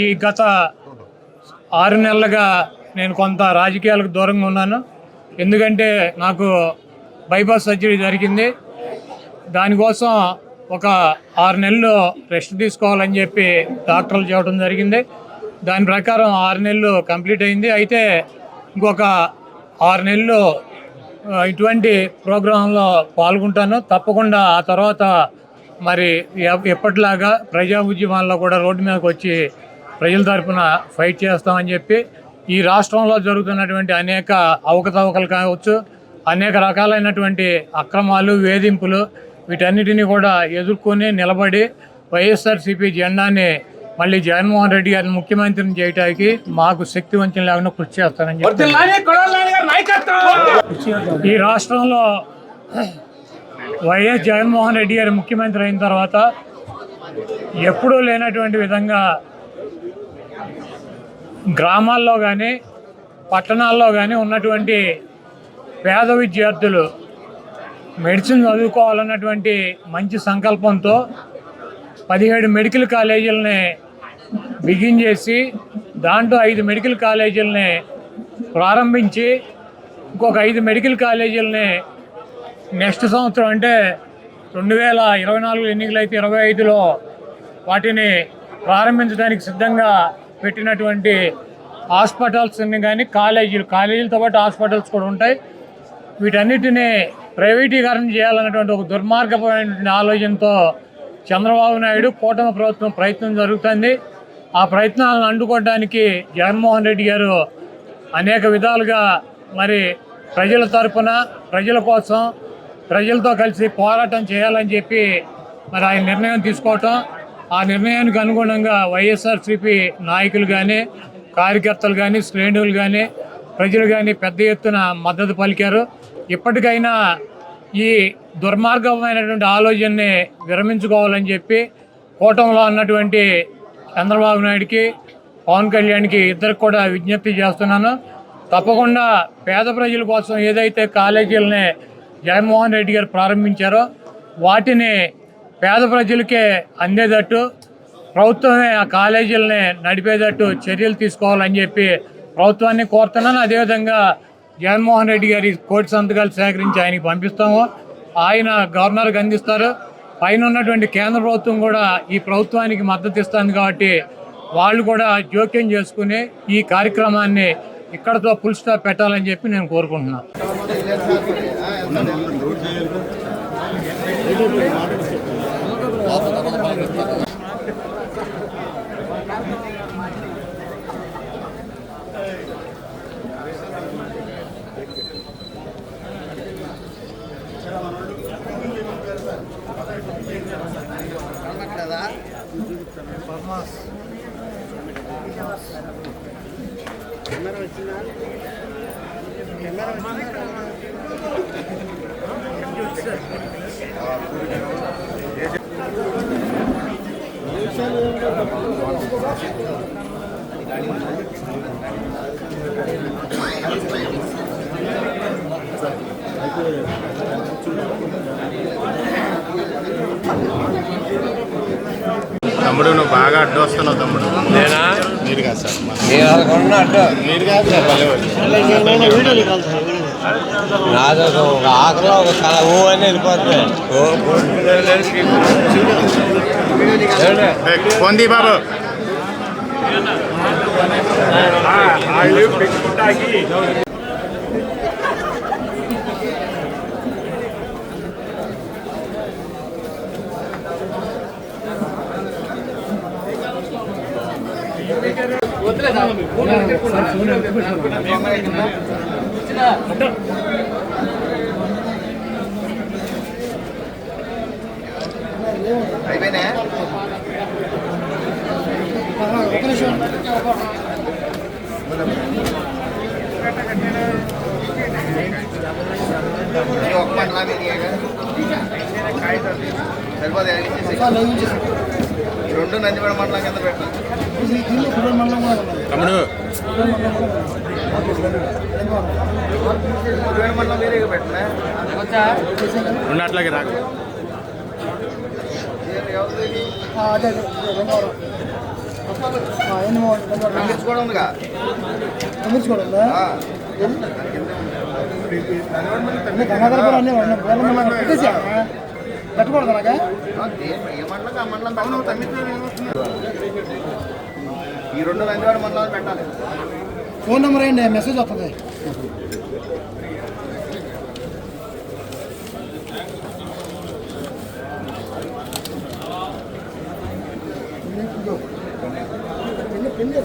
ఈ గత 6 నెలలుగా నేను కొంత రాజకీయాలకు దూరంగా ఉన్నాను. ఎందుకంటే నాకు బైపాస్ సర్జరీ జరిగింది. దానికోసం ఒక 6 నెలలు రెస్ట్ తీసుకోవాలని చెప్పి డాక్టర్లు చెప్పడం జరిగింది. దాని ప్రకారం 6 నెలలు కంప్లీట్ అయింది. అయితే ఇంకొక 6 నెలలు ఇటువంటి ప్రోగ్రాంలో పాల్గొంటాను తప్పకుండా. ఆ తర్వాత మరి ఎప్పటిలాగా ప్రజా ఉద్యమాల్లో కూడా రోడ్డు మీదకి వచ్చి ప్రజల తరఫున ఫైట్ చేస్తామని చెప్పి ఈ రాష్ట్రంలో జరుగుతున్నటువంటి అనేక అవకతవకలు కావచ్చు, అనేక రకాలైనటువంటి అక్రమాలు, వేధింపులు, వీటన్నిటినీ కూడా ఎదుర్కొని నిలబడి వైఎస్ఆర్సీపీ జెండాని మళ్ళీ జగన్మోహన్ రెడ్డి గారిని ముఖ్యమంత్రిని చేయడానికి మాకు శక్తి వంచన లేకుండా కృషి చేస్తానని చెప్పి ఈ రాష్ట్రంలో వైఎస్ జగన్మోహన్ రెడ్డి గారు ముఖ్యమంత్రి అయిన తర్వాత ఎప్పుడూ లేనటువంటి విధంగా గ్రామాల్లో కానీ పట్టణాల్లో కానీ ఉన్నటువంటి పేద విద్యార్థులు మెడిసిన్ చదువుకోవాలన్నటువంటి మంచి సంకల్పంతో 17 మెడికల్ కాలేజీలని బిగించేసి దాంట్లో 5 మెడికల్ కాలేజీలని ప్రారంభించి ఇంకొక 5 మెడికల్ కాలేజీలని నెక్స్ట్ సంవత్సరం అంటే 2024 ఎన్నికలైతే 25లో వాటిని ప్రారంభించడానికి సిద్ధంగా పెట్టినటువంటి హాస్పిటల్స్ని కానీ కాలేజీలతో పాటు హాస్పిటల్స్ కూడా ఉంటాయి. వీటన్నిటినీ ప్రైవేటీకరణ చేయాలన్నటువంటి ఒక దుర్మార్గమైనటువంటి ఆలోచనతో చంద్రబాబు నాయుడు కూటమి ప్రభుత్వం ప్రయత్నం జరుగుతుంది. ఆ ప్రయత్నాలను అడ్డుకోవడానికి జగన్మోహన్ రెడ్డి గారు అనేక విధాలుగా మరి ప్రజల తరఫున, ప్రజల కోసం, ప్రజలతో కలిసి పోరాటం చేయాలని చెప్పి మరి ఆయన నిర్ణయం తీసుకోవటం, ఆ నిర్ణయానికి అనుగుణంగా వైఎస్ఆర్సీపీ నాయకులు కానీ, కార్యకర్తలు కానీ, శ్రేణులు కానీ, ప్రజలు కానీ పెద్ద ఎత్తున మద్దతు పలికారు. ఇప్పటికైనా ఈ దుర్మార్గమైనటువంటి ఆలోచనని విరమించుకోవాలని చెప్పి కూటమిలో ఉన్నటువంటి చంద్రబాబు నాయుడికి, పవన్ కళ్యాణ్కి ఇద్దరికి కూడా విజ్ఞప్తి చేస్తున్నాను. తప్పకుండా పేద ప్రజల కోసం ఏదైతే కాలేజీలని జగన్మోహన్ రెడ్డి గారు ప్రారంభించారో వాటిని పేద ప్రజలకే అందేటట్టు ప్రభుత్వమే ఆ కాలేజీలని నడిపేటట్టు చర్యలు తీసుకోవాలని చెప్పి ప్రభుత్వాన్ని కోరుతున్నాను. అదేవిధంగా జగన్మోహన్ రెడ్డి గారి కోటి సంతకాలు సేకరించి ఆయనకి పంపిస్తాము. ఆయన గవర్నర్కి అందిస్తారు. పైన ఉన్నటువంటి కేంద్ర ప్రభుత్వం కూడా ఈ ప్రభుత్వానికి మద్దతు ఇస్తుంది కాబట్టి వాళ్ళు కూడా జోక్యం చేసుకుని ఈ కార్యక్రమాన్ని ఇక్కడతో ఫుల్ స్టాప్ పెట్టాలని చెప్పి నేను కోరుకుంటున్నాను. తమ్ముడు నువ్వు బాగా అడ్డు వస్తున్నావు తమ్ముడు. నేనా? మీరు కాదు సార్, మీరు కాదు సార్. నాది ఒక ఆకలి ఒక కళ ఊ అని వెళ్ళిపోతుంది. పొంది బాబు అయిపోయినా ఒక మండలా సరిపోతే రెండు నందిపేట మండలం కింద పెట్టాలి తమ్ముడు. మండలం వేరేగా పెట్టినా ఉన్నట్లాగే రాకు. అదే అదే రంగవరం ఎన్ని రంగిట్స్ కూడా ఉందిగా కూడా ఉందా ఆ. గంగాధరపురం అన్నీ పెట్టేసా పెట్టకూడదు అలాగా ఏ మండలం ఆ మండలం పెట్టాలి. ఈ రెండు నందివాడ మండలాలు పెట్టాలి. ఫోన్ నెంబర్ ఏంటి మెసేజ్ వస్తుంది పెళ్ళి